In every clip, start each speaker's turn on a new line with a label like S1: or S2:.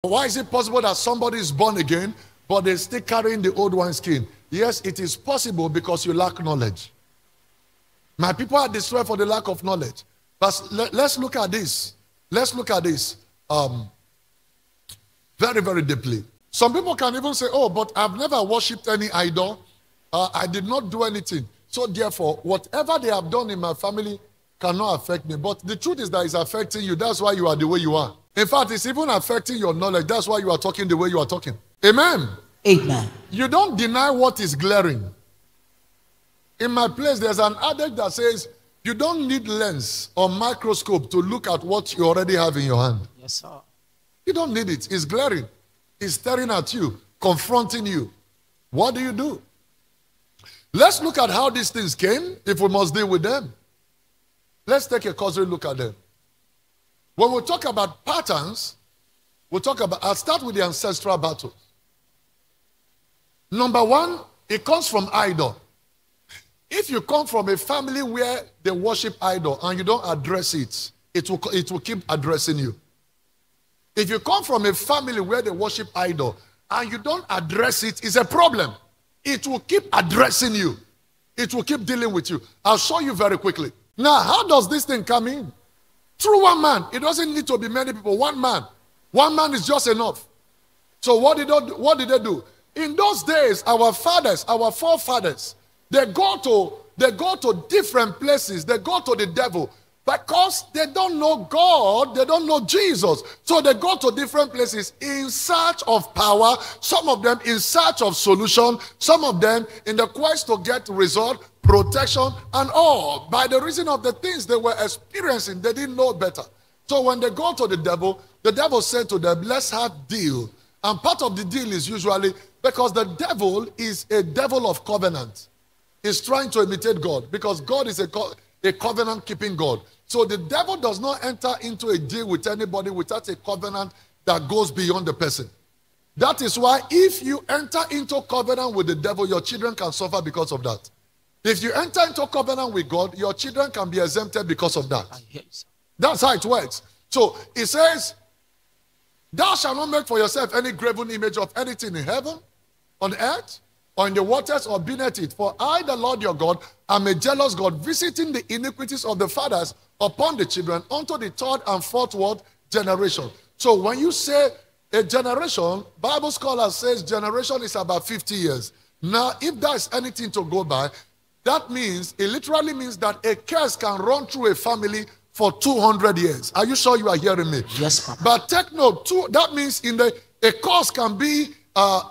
S1: Why is it possible that somebody is born again, but they're still carrying the old wineskin? Yes, it is possible because you lack knowledge. My people are destroyed for the lack of knowledge. But let's look at this. Let's look at this very, very deeply. Some people can even say, oh, but I've never worshipped any idol. I did not do anything. So therefore, whatever they have done in my family cannot affect me. But the truth is that it's affecting you. That's why you are the way you are. In fact, it's even affecting your knowledge. That's why you are talking the way you are talking. Amen.
S2: Amen.
S1: You don't deny what is glaring. In my place, there's an adage that says, you don't need lens or microscope to look at what you already have in your hand.
S2: Yes, sir.
S1: You don't need it. It's glaring. It's staring at you, confronting you. What do you do? Let's look at how these things came, if we must deal with them. Let's take a cursory look at them. When we talk about patterns, I'll start with the ancestral battles. Number one, it comes from idol. If you come from a family where they worship idol and you don't address it, it will keep addressing you. If you come from a family where they worship idol and you don't address it, it's a problem. It will keep addressing you. It will keep dealing with you. I'll show you very quickly. Now, how does this thing come in? Through one man. It doesn't need to be many people. One man. One man is just enough. So what did they do? In those days, our fathers, our forefathers, they go to different places. They go to the devil because they don't know God. They don't know Jesus. So they go to different places in search of power. Some of them in search of solution. Some of them in the quest to get result, protection, and all. By the reason of the things they were experiencing, they didn't know better. So when they go to the devil said to them, let's have deal. And part of the deal is usually because the devil is a devil of covenant. He's trying to imitate God because God is a covenant-keeping God. So the devil does not enter into a deal with anybody without a covenant that goes beyond the person. That is why if you enter into covenant with the devil, your children can suffer because of that. If you enter into covenant with God, your children can be exempted because of that. That's how it works. So it says, thou shalt not make for yourself any graven image of anything in heaven, on earth, or in the waters, or beneath it. For I, the Lord your God, am a jealous God, visiting the iniquities of the fathers upon the children unto the third and fourth generation. So when you say a generation, Bible scholars says generation is about 50 years. Now, if there's anything to go by, that means, it literally means that a curse can run through a family for 200 years. Are you sure you are hearing me?
S2: Yes, Papa.
S1: But take note, that means a curse can be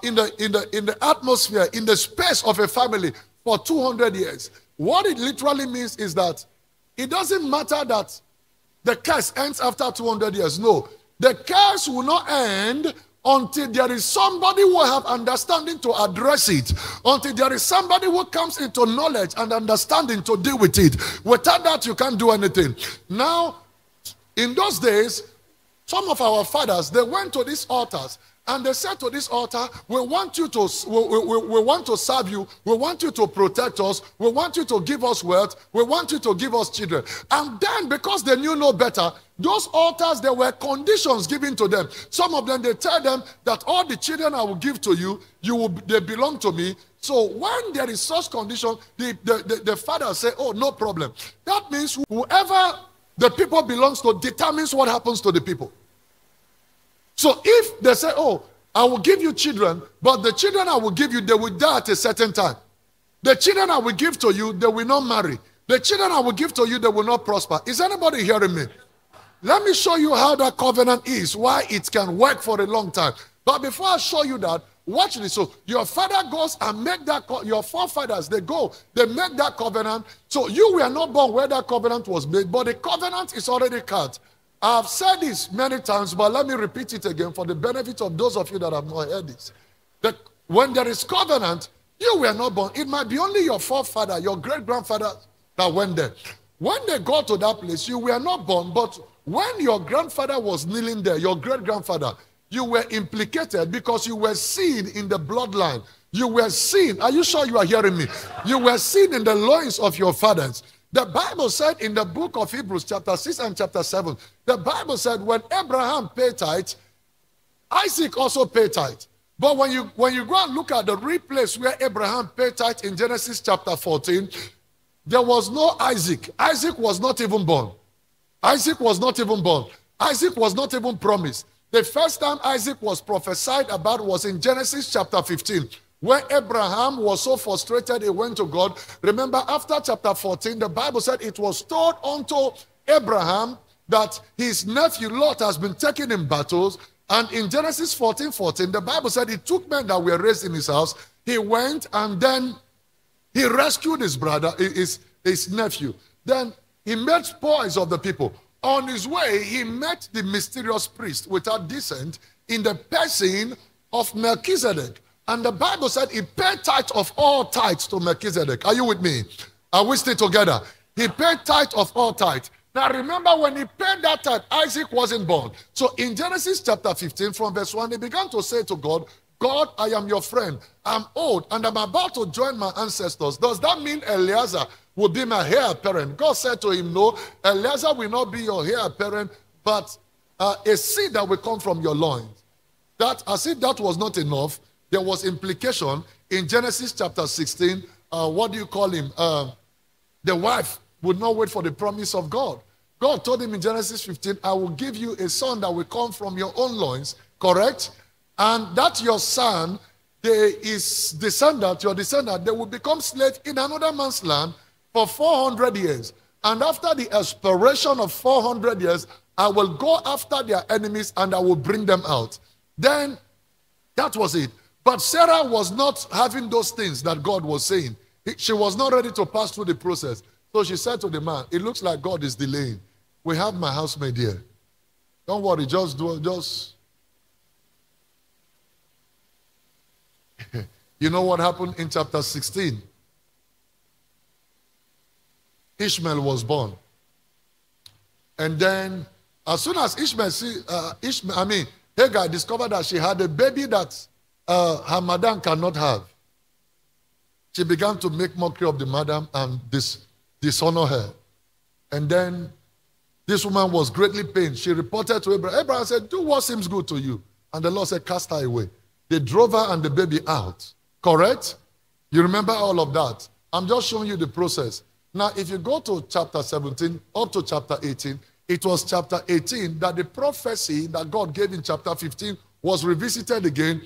S1: in the atmosphere, in the space of a family for 200 years. What it literally means is that it doesn't matter that the curse ends after 200 years. No, the curse will not end until there is somebody who have understanding to address it, until there is somebody who comes into knowledge and understanding to deal with it. Without that, you can't do anything. Now, in those days, some of our fathers, they went to these altars and they said to this altar, we want to serve you, we want you to protect us, we want you to give us wealth, we want you to give us children. And then, because they knew no better, those altars, there were conditions given to them. Some of them, they tell them that all the children I will give to you, they belong to me. So when there is such condition, the father say, oh, no problem. That means whoever the people belongs to determines what happens to the people. So if they say, oh, I will give you children, but the children I will give you, they will die at a certain time. The children I will give to you, they will not marry. The children I will give to you, they will not prosper. Is anybody hearing me? Let me show you how that covenant is, why it can work for a long time. But before I show you that, watch this. So your father goes and make that, your forefathers, they make that covenant. So you were not born where that covenant was made, but the covenant is already cut. I've said this many times, but let me repeat it again for the benefit of those of you that have not heard this. That when there is covenant, you were not born. It might be only your forefather, your great-grandfather that went there. When they go to that place, you were not born, but when your grandfather was kneeling there, your great-grandfather, you were implicated because you were seen in the bloodline. You were seen. Are you sure you are hearing me? You were seen in the loins of your fathers. The Bible said in the book of Hebrews chapter 6 and chapter 7, the Bible said when Abraham paid tithe, Isaac also paid tithe. But when you go and look at the real place where Abraham paid tithe in Genesis chapter 14, there was no Isaac. Isaac was not even born. Isaac was not even born. Isaac was not even promised. The first time Isaac was prophesied about was in Genesis chapter 15, where Abraham was so frustrated he went to God. Remember, after chapter 14, the Bible said it was told unto Abraham that his nephew Lot has been taken in battles. And in Genesis 14:14, the Bible said he took men that were raised in his house. He went and then he rescued his brother, his nephew. Then he made spoils of the people. On his way, he met the mysterious priest without descent in the person of Melchizedek. And the Bible said he paid tithe of all tithes to Melchizedek. Are you with me? Are we still together? He paid tithe of all tithes. Now remember, when he paid that tithe, Isaac wasn't born. So in Genesis chapter 15 from verse 1, he began to say to God, God, I am your friend. I'm old and I'm about to join my ancestors. Does that mean Eliezer will be my heir apparent? God said to him, no, Eliezer will not be your heir apparent, but a seed that will come from your loins. That, as if that was not enough, there was implication in Genesis chapter 16. What do you call him? The wife would not wait for the promise of God. God told him in Genesis 15, I will give you a son that will come from your own loins, correct? And that your son, your descendant, they will become slaves in another man's land for 400 years. And after the expiration of 400 years, I will go after their enemies and I will bring them out. Then, that was it. But Sarah was not having those things that God was saying. She was not ready to pass through the process. So she said to the man, it looks like God is delaying. We have my housemaid here. Don't worry, just. You know what happened in chapter 16? Ishmael was born. And then, as soon as Hagar discovered that she had a baby that her madam cannot have, she began to make mockery of the madam and dishonor her. And then this woman was greatly pained. She reported to Abraham. Abraham said, do what seems good to you. And the Lord said, cast her away. They drove her and the baby out. Correct? You remember all of that. I'm just showing you the process. Now, if you go to chapter 17 up to chapter 18, it was chapter 18 that the prophecy that God gave in chapter 15 was revisited again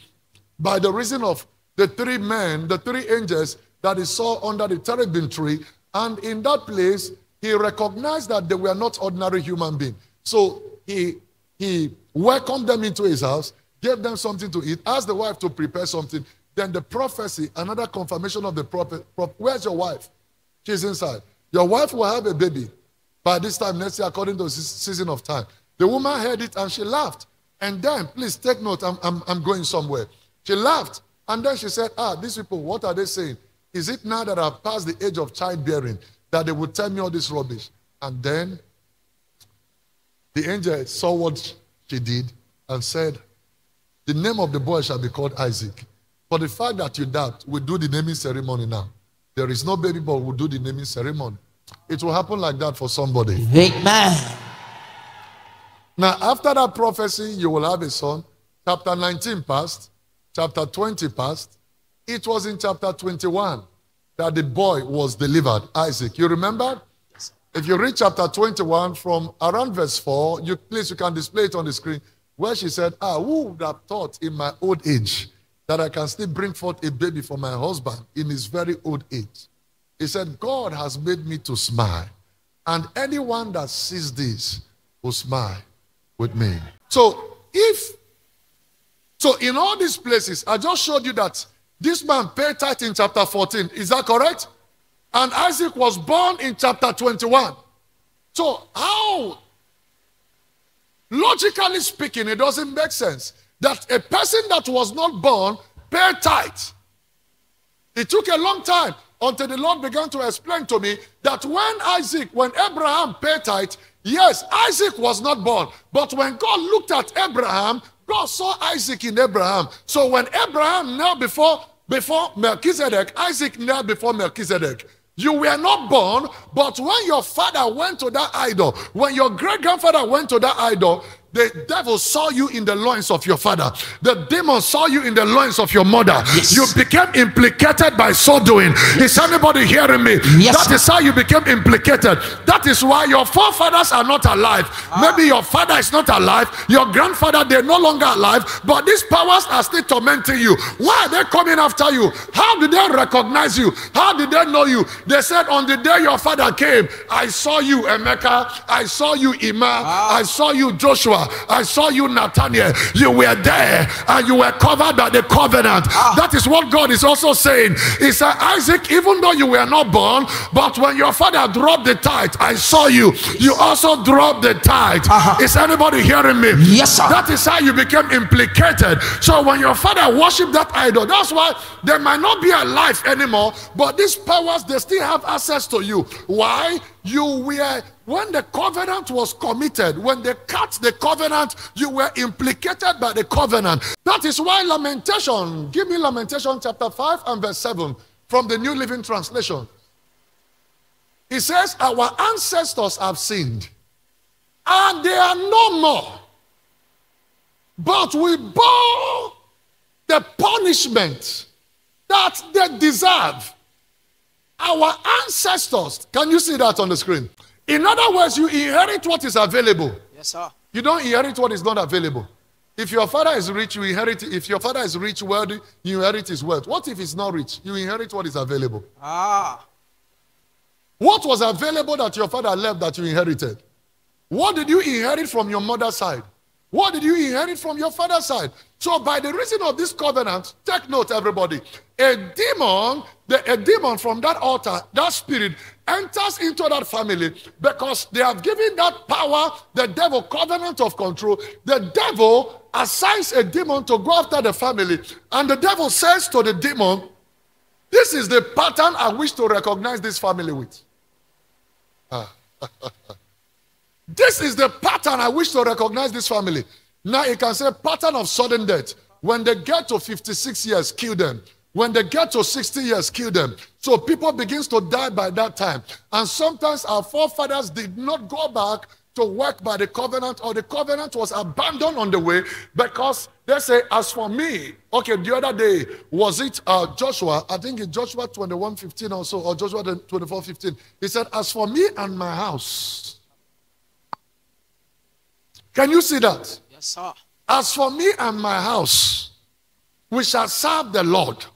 S1: by the reason of the three men, the three angels that he saw under the terebinth tree. And in that place, he recognized that they were not ordinary human beings. So he welcomed them into his house, gave them something to eat, asked the wife to prepare something. Then the prophecy, another confirmation of the prophet, where's your wife? She's inside. Your wife will have a baby by this time next year, according to the season of time. The woman heard it and she laughed. And then, please take note, I'm going somewhere. She laughed. And then she said, these people, what are they saying? Is it now that I've passed the age of childbearing that they would tell me all this rubbish? And then the angel saw what she did and said, the name of the boy shall be called Isaac. For the fact that you doubt, we'll do the naming ceremony now. There is no baby boy, we'll do the naming ceremony. It will happen like that for somebody.
S2: Amen.
S1: Now, after that prophecy, you will have a son. Chapter 19 passed. Chapter 20 passed. It was in chapter 21 that the boy was delivered, Isaac. You remember? If you read chapter 21 from around verse 4, you can display it on the screen, where she said, who would have thought in my old age that I can still bring forth a baby for my husband in his very old age? He said, God has made me to smile. And anyone that sees this will smile with me. So in all these places, I just showed you that this man paid tithe in chapter 14. Is that correct? And Isaac was born in chapter 21. So how, logically speaking, it doesn't make sense that a person that was not born paid tithe. It took a long time until the Lord began to explain to me that when Abraham paid tithe, yes, Isaac was not born. But when God looked at Abraham, God saw Isaac in Abraham. So when Abraham knelt before Melchizedek, Isaac knelt before Melchizedek. You were not born, but when your father went to that idol, when your great-grandfather went to that idol, The devil saw you in the loins of your father. The demon saw you in the loins of your mother.
S2: Yes.
S1: You became implicated by so doing. Is anybody hearing me?
S2: Yes.
S1: That is how you became implicated. That is why your forefathers are not alive. Maybe your father is not alive. Your grandfather, they're no longer alive. But these powers are still tormenting you. Why are they coming after you? How did they recognize you? How did they know you? They said, on the day your father came, I saw you, Emeka. I saw you, Ima. I saw you, Joshua. I saw you, Nathaniel. You were there and you were covered by the covenant. That is what God is also saying. He said, Isaac, even though you were not born, but when your father dropped the tithe, I saw you. You also dropped the tithe. Is anybody hearing me?
S2: Yes, sir.
S1: That is how you became implicated. So when your father worshipped that idol, that's why they might not be alive anymore, but these powers, they still have access to you. Why? You were, when the covenant was committed, when they cut the covenant, you were implicated by the covenant. That is why Lamentation, give me Lamentation chapter 5 and verse 7 from the New Living Translation. It says, our ancestors have sinned and they are no more, but we bore the punishment that they deserve. Our ancestors, can you see that on the screen? In other words, you inherit what is available.
S2: Yes, sir.
S1: You don't inherit what is not available. If your father is rich, you inherit it. If your father is rich, wealthy, you inherit his wealth. What if he's not rich? You inherit what is available. What was available that your father left that you inherited? What did you inherit from your mother's side? What did you inherit from your father's side? So by the reason of this covenant, take note, everybody. A demon from that altar, that spirit, enters into that family because they have given that power, the devil, covenant of control. The devil assigns a demon to go after the family. And the devil says to the demon, this is the pattern I wish to recognize this family with. This is the pattern I wish to recognize this family. Now you can say pattern of sudden death. When they get to 56 years, kill them. When they get to 60 years, kill them. So people begin to die by that time. And sometimes our forefathers did not go back to work by the covenant, or the covenant was abandoned on the way because they say, as for me, okay, the other day, was it Joshua, I think in Joshua 21:15 also, or Joshua 24:15, he said, as for me and my house. Can you see that?
S2: Yes, sir.
S1: As for me and my house, we shall serve the Lord.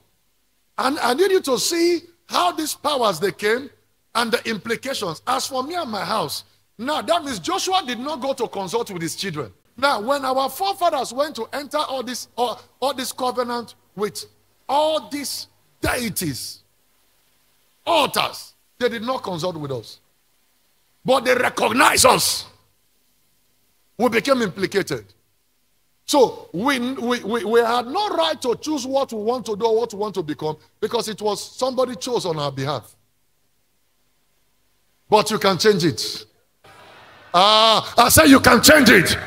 S1: And I need you to see how these powers they came and the implications. As for me and my house. Now, that means Joshua did not go to consult with his children. Now, when our forefathers went to enter all this covenant with all these deities, altars, they did not consult with us. But they recognize us. We became implicated. So we had no right to choose what we want to do or what we want to become because it was somebody chose on our behalf. But you can change it. I say you can change it.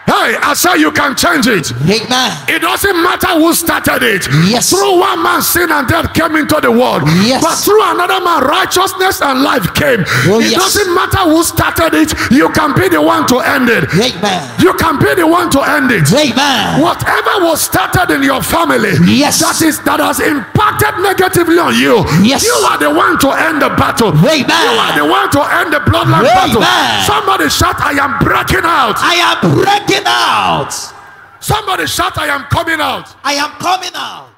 S1: Hey, I say you can change it.
S2: Amen.
S1: It doesn't matter who started it.
S2: Yes.
S1: Through one man, sin and death came into the world.
S2: Yes.
S1: But through another man, righteousness and life came.
S2: Oh,
S1: it
S2: yes.
S1: doesn't matter who started it. You can be the one to end it.
S2: Amen.
S1: You can be the one to end it.
S2: Amen.
S1: Whatever was started in your family,
S2: yes,
S1: that has impacted negatively on you.
S2: Yes.
S1: You are the one to end the battle.
S2: Amen.
S1: You are the one to end the bloodline battle. Somebody shout, I am breaking out.
S2: I am breaking out.
S1: Somebody shout, I am coming out.
S2: I am coming out.